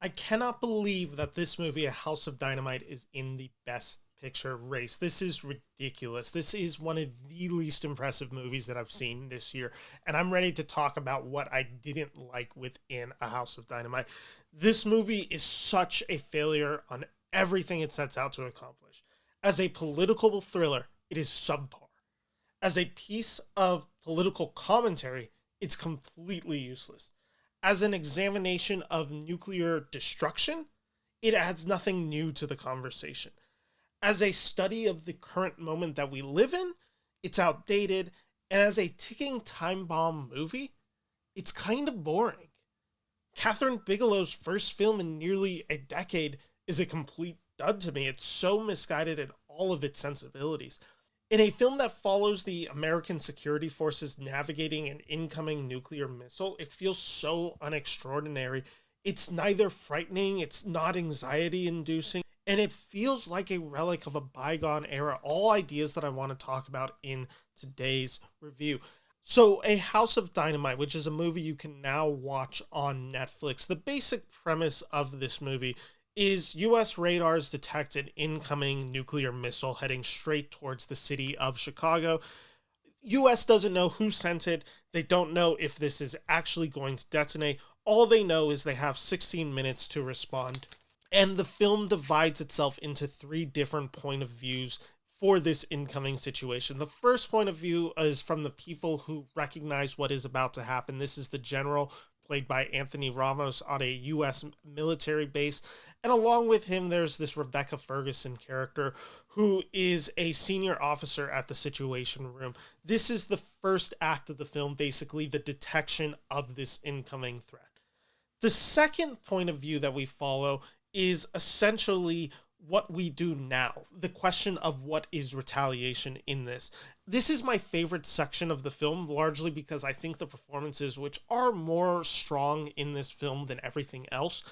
I cannot believe that this movie, A House of Dynamite, is in the Best Picture race. This is ridiculous. This is one of the least impressive movies that I've seen this year, and I'm ready to talk about what I didn't like within A House of Dynamite. This movie is such a failure on everything it sets out to accomplish. As a political thriller, it is subpar. As a piece of political commentary, it's completely useless. As an examination of nuclear destruction, it adds nothing new to the conversation. As a study of the current moment that we live in, it's outdated. And as a ticking time bomb movie, it's kind of boring. Katherine Bigelow's first film in nearly a decade is a complete dud to me. It's so misguided in all of its sensibilities. In a film that follows the American security forces navigating an incoming nuclear missile, it feels so unextraordinary. It's neither frightening, it's not anxiety inducing, and it feels like a relic of a bygone era. All ideas that I want to talk about in today's review. So, A House of Dynamite, which is a movie you can now watch on Netflix. The basic premise of this movie is U.S. radars detect an incoming nuclear missile heading straight towards the city of Chicago. U.S. doesn't know who sent it. They don't know if this is actually going to detonate. All they know is they have 16 minutes to respond. And the film divides itself into three different point of views for this incoming situation. The first point of view is from the people who recognize what is about to happen. This is the general, played by Anthony Ramos, on a U.S. military base. And along with him, there's this Rebecca Ferguson character who is a senior officer at the Situation Room. This is the first act of the film, basically the detection of this incoming threat. The second point of view that we follow is essentially what we do now. The question of what is retaliation in this. This is my favorite section of the film, largely because I think the performances, which are more strong in this film than everything else,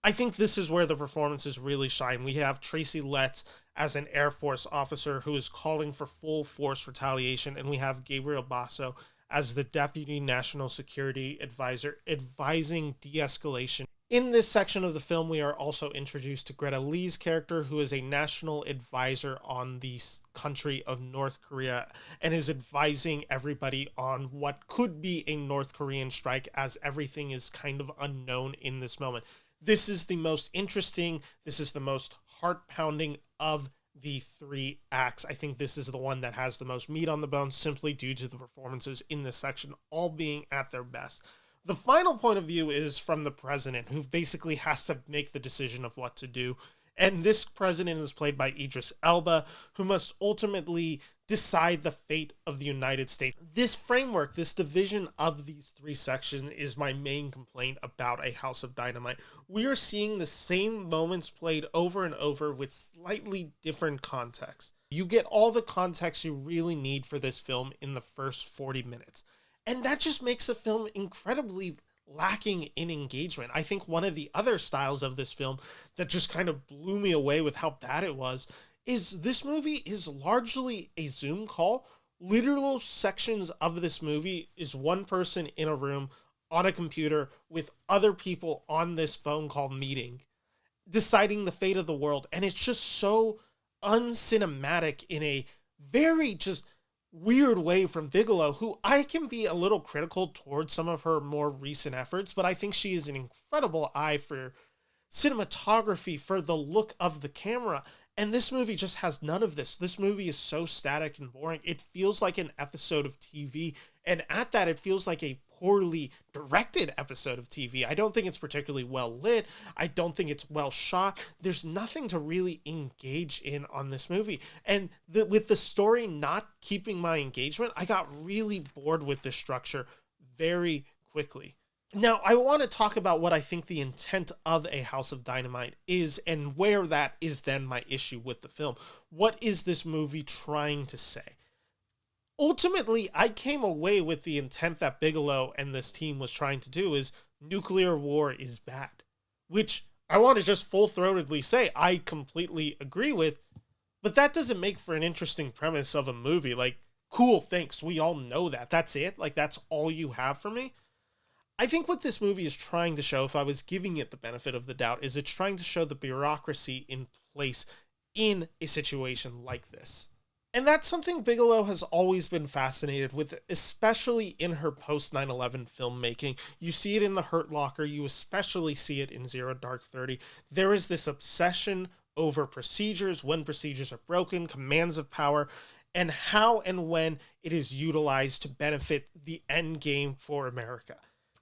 I think this is where the performances really shine. We have Tracy Letts as an Air Force officer who is calling for full force retaliation, and we have Gabriel Basso as the Deputy National Security Advisor advising de-escalation. In this section of the film, we are also introduced to Greta Lee's character, who is a national advisor on the country of North Korea and is advising everybody on what could be a North Korean strike, as everything is kind of unknown in this moment. This is the most interesting, this is the most heart-pounding of the three acts. I think this is the one that has the most meat on the bone, simply due to the performances in this section all being at their best. The final point of view is from the president, who basically has to make the decision of what to do. And this president is played by Idris Elba, who must ultimately decide the fate of the United States. This framework, this division of these three sections, is my main complaint about A House of Dynamite. We are seeing the same moments played over and over with slightly different context. You get all the context you really need for this film in the first 40 minutes. And that just makes the film incredibly lacking in engagement. I think one of the other styles of this film that just kind of blew me away with how bad it was is this movie is largely a Zoom call. Literal sections of this movie is one person in a room on a computer with other people on this phone call meeting, deciding the fate of the world. And it's just so uncinematic in a very just weird way from Bigelow, who I can be a little critical towards some of her more recent efforts, but I think she is an incredible eye for cinematography, for the look of the camera. And this movie just has none of this. This movie is so static and boring. It feels like an episode of TV. And at that, it feels like a poorly directed episode of TV. I don't think it's particularly well lit. I don't think it's well shot. There's nothing to really engage in on this movie. And with the story not keeping my engagement, I got really bored with the structure very quickly. Now, I want to talk about what I think the intent of A House of Dynamite is, and where that is then my issue with the film. What is this movie trying to say? Ultimately, I came away with the intent that Bigelow and this team was trying to do is nuclear war is bad, which I want to just full-throatedly say I completely agree with, but that doesn't make for an interesting premise of a movie. Like, cool, thanks, we all know that. That's it? Like, that's all you have for me? I think what this movie is trying to show, if I was giving it the benefit of the doubt, is it's trying to show the bureaucracy in place in a situation like this. And that's something Bigelow has always been fascinated with, especially in her post 9/11 filmmaking. You see it in The Hurt Locker, you especially see it in Zero Dark 30. There is this obsession over procedures, when procedures are broken, commands of power, and how and when it is utilized to benefit the end game for America.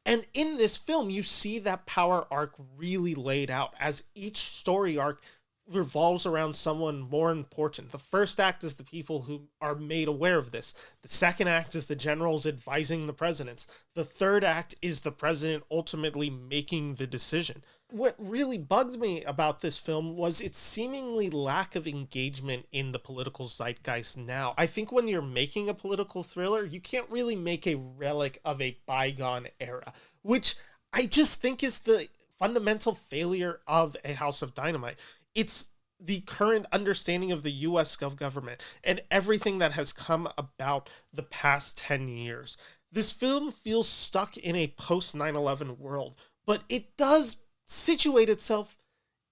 And in this film, you see that power arc really laid out as each story arc revolves around someone more important. The first act is the people who are made aware of this. The second act is the generals advising the presidents. The third act is the president ultimately making the decision. What really bugged me about this film was its seemingly lack of engagement in the political zeitgeist now. I think when you're making a political thriller, you can't really make a relic of a bygone era, which I just think is the fundamental failure of A House of Dynamite. It's the current understanding of the US government and everything that has come about the past 10 years. This film feels stuck in a post 9/11 world, but it does situate itself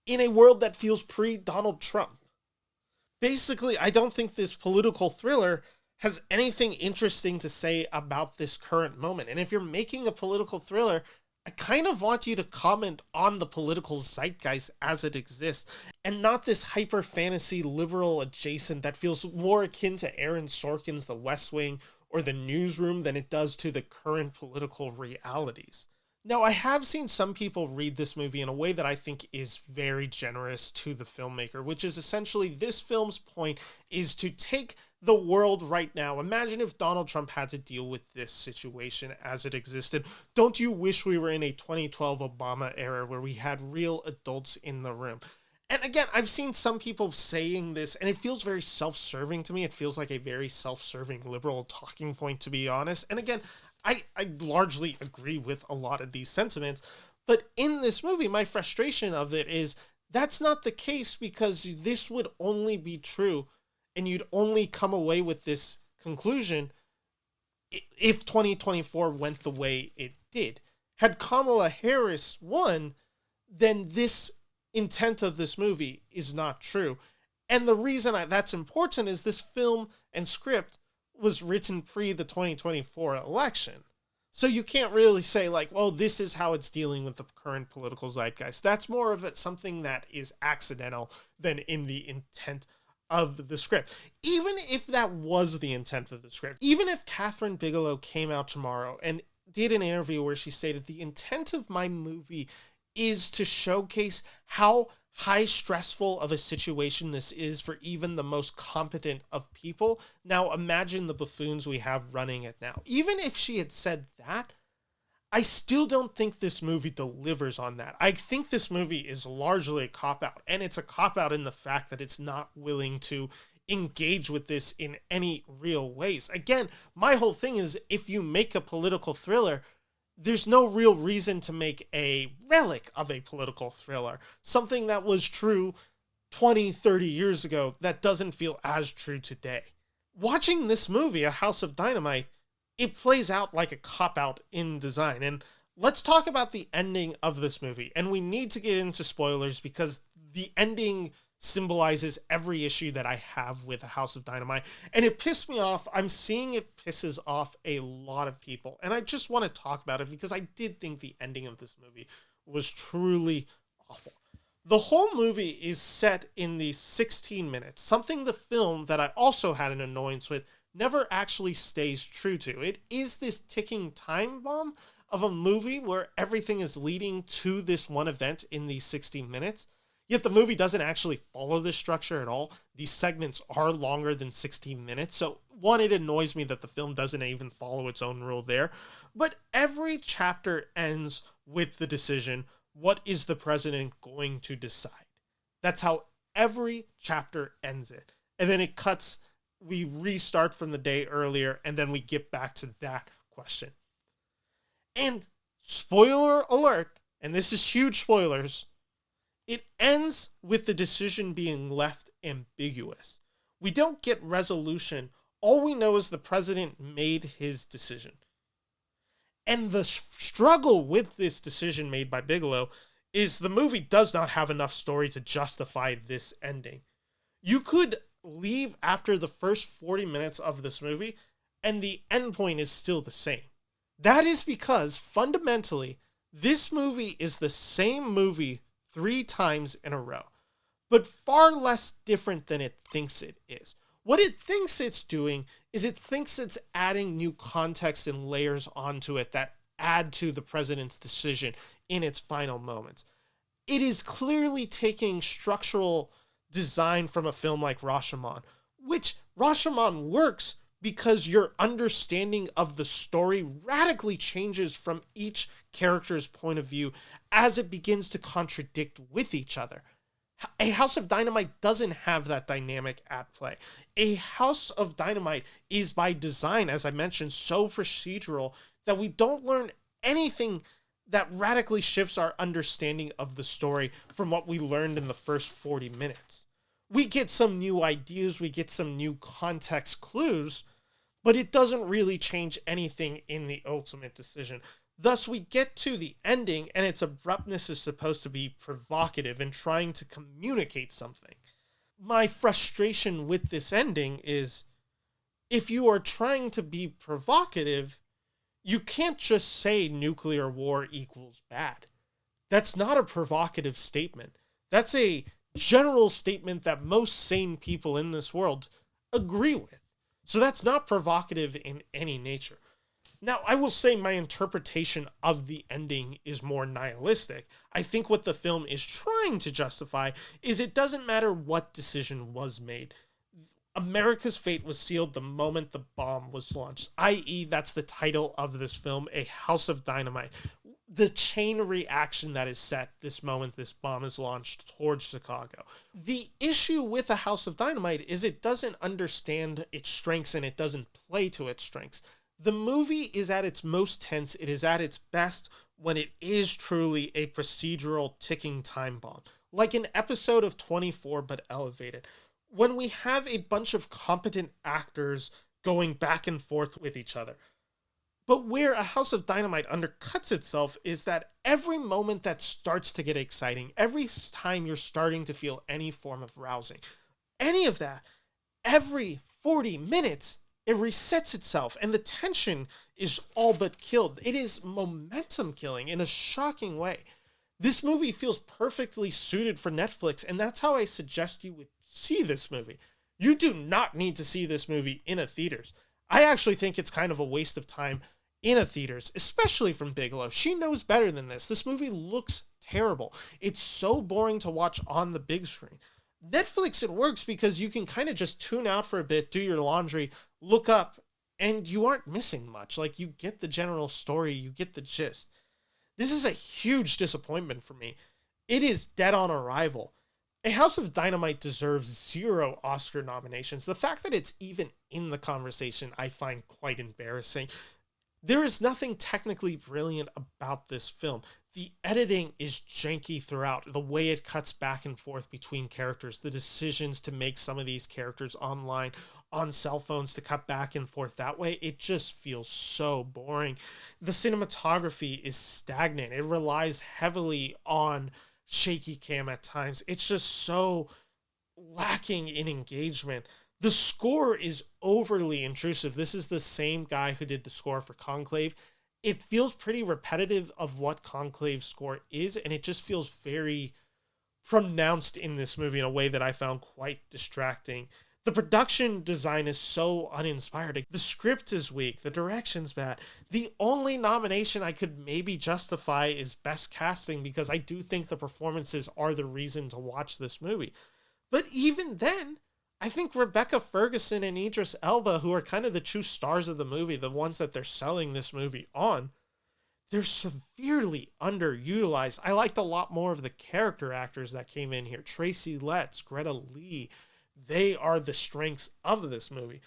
in a world that feels pre-Donald Trump. Basically, I don't think this political thriller has anything interesting to say about this current moment. And if you're making a political thriller, I kind of want you to comment on the political zeitgeist as it exists, and not this hyper fantasy liberal adjacent that feels more akin to Aaron Sorkin's The West Wing or The Newsroom than it does to the current political realities. Now, I have seen some people read this movie in a way that I think is very generous to the filmmaker, which is essentially this film's point is to take the world right now. Imagine if Donald Trump had to deal with this situation as it existed. Don't you wish we were in a 2012 Obama era where we had real adults in the room? And again, I've seen some people saying this, and it feels very self-serving to me. It feels like a very self-serving liberal talking point, to be honest. And again, I largely agree with a lot of these sentiments. But in this movie, my frustration of it is that's not the case, because this would only be true and you'd only come away with this conclusion if 2024 went the way it did. Had Kamala Harris won, then this intent of this movie is not true. And the reason that's important is this film and script was written pre the 2024 election. So you can't really say like, well, this is how it's dealing with the current political zeitgeist. That's more of it, something that is accidental than in the intent of the script. Even if that was the intent of the script, even if Katherine Bigelow came out tomorrow and did an interview where she stated the intent of my movie is to showcase how high stressful of a situation this is for even the most competent of people. Now imagine the buffoons we have running it now. Even if she had said that, I still don't think this movie delivers on that. I think this movie is largely a cop-out, and it's a cop-out in the fact that it's not willing to engage with this in any real ways. Again, my whole thing is if you make a political thriller, there's no real reason to make a relic of a political thriller. Something that was true 20, 30 years ago that doesn't feel as true today. Watching this movie, A House of Dynamite, it plays out like a cop-out in design. And let's talk about the ending of this movie. And we need to get into spoilers because the ending symbolizes every issue that I have with A House of Dynamite. And it pissed me off. I'm seeing it pisses off a lot of people. And I just want to talk about it because I did think the ending of this movie was truly awful. The whole movie is set in these 16 minutes, something the film that I also had an annoyance with never actually stays true to. It is this ticking time bomb of a movie where everything is leading to this one event in these 16 minutes. Yet the movie doesn't actually follow this structure at all. These segments are longer than 16 minutes. So one, it annoys me that the film doesn't even follow its own rule there. But every chapter ends with the decision, what is the president going to decide? That's how every chapter ends it. And then it cuts, we restart from the day earlier, and then we get back to that question. And spoiler alert, and this is huge spoilers, it ends with the decision being left ambiguous. We don't get resolution. All we know is the president made his decision. And the struggle with this decision made by Bigelow is the movie does not have enough story to justify this ending. You could leave after the first 40 minutes of this movie, and the end point is still the same. That is because, fundamentally, this movie is the same movie 3 times in a row, but far less different than it thinks it is. What it thinks it's doing is it thinks it's adding new context and layers onto it that add to the president's decision in its final moments. It is clearly taking structural design from a film like Rashomon, which Rashomon works because your understanding of the story radically changes from each character's point of view as it begins to contradict with each other. A House of Dynamite doesn't have that dynamic at play. A House of Dynamite is by design, as I mentioned, so procedural that we don't learn anything that radically shifts our understanding of the story from what we learned in the first 40 minutes. We get some new ideas, we get some new context clues, but it doesn't really change anything in the ultimate decision. Thus, we get to the ending, and its abruptness is supposed to be provocative and trying to communicate something. My frustration with this ending is, if you are trying to be provocative, you can't just say nuclear war equals bad. That's not a provocative statement. That's a general statement that most sane people in this world agree with. So that's not provocative in any nature. Now, I will say my interpretation of the ending is more nihilistic. I think what the film is trying to justify is it doesn't matter what decision was made. America's fate was sealed the moment the bomb was launched, i.e. that's the title of this film, A House of Dynamite. The chain reaction that is set this moment this bomb is launched towards Chicago. The issue with A House of Dynamite is it doesn't understand its strengths and it doesn't play to its strengths. The movie is at its most tense, it is at its best when it is truly a procedural ticking time bomb, like an episode of 24 but elevated. When we have a bunch of competent actors going back and forth with each other. But where A House of Dynamite undercuts itself is that every moment that starts to get exciting, every time you're starting to feel any form of rousing, any of that, every 40 minutes, it resets itself and the tension is all but killed. It is momentum killing in a shocking way. This movie feels perfectly suited for Netflix, and that's how I suggest you would see this movie. You do not need to see this movie in a theaters. I actually think it's kind of a waste of time in a theaters, especially from Bigelow. She knows better than this. This movie looks terrible. It's so boring to watch on the big screen. Netflix, it works because you can kind of just tune out for a bit, do your laundry, look up, and you aren't missing much. Like, you get the general story, you get the gist. This is a huge disappointment for me. It is dead on arrival. A House of Dynamite deserves 0 Oscar nominations. The fact that it's even in the conversation, I find quite embarrassing. There is nothing technically brilliant about this film. The editing is janky throughout. The way it cuts back and forth between characters, the decisions to make some of these characters online on cell phones to cut back and forth that way, it just feels so boring. The cinematography is stagnant. It relies heavily on shaky cam at times. It's just so lacking in engagement. The score is overly intrusive. This is the same guy who did the score for Conclave. It feels pretty repetitive of what Conclave's score is, and it just feels very pronounced in this movie in a way that I found quite distracting. The production design is so uninspired. The script is weak. The direction's bad. The only nomination I could maybe justify is Best Casting, because I do think the performances are the reason to watch this movie. But even then, I think Rebecca Ferguson and Idris Elba, who are kind of the true stars of the movie, the ones that they're selling this movie on, they're severely underutilized. I liked a lot more of the character actors that came in here. Tracy Letts, Greta Lee, they are the strengths of this movie.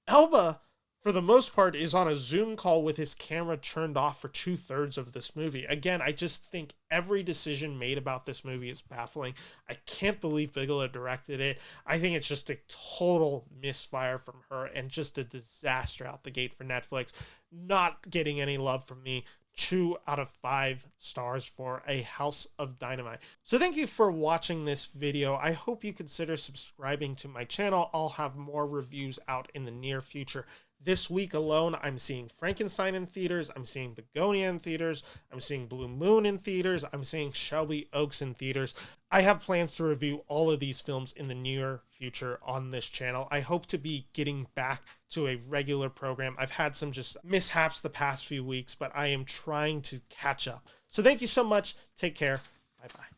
Elba, for the most part, is on a Zoom call with his camera turned off for 2/3 of this movie. Again, I just think every decision made about this movie is baffling. I can't believe Bigelow directed it. I think it's just a total misfire from her and just a disaster out the gate for Netflix. Not getting any love from me. 2 out of 5 stars for A House of Dynamite. So thank you for watching this video. I hope you consider subscribing to my channel. I'll have more reviews out in the near future. This week alone, I'm seeing Frankenstein in theaters, I'm seeing Begonia in theaters, I'm seeing Blue Moon in theaters, I'm seeing Shelby Oaks in theaters. I have plans to review all of these films in the near future on this channel. I hope to be getting back to a regular program. I've had some just mishaps the past few weeks, but I am trying to catch up. So thank you so much. Take care. Bye-bye.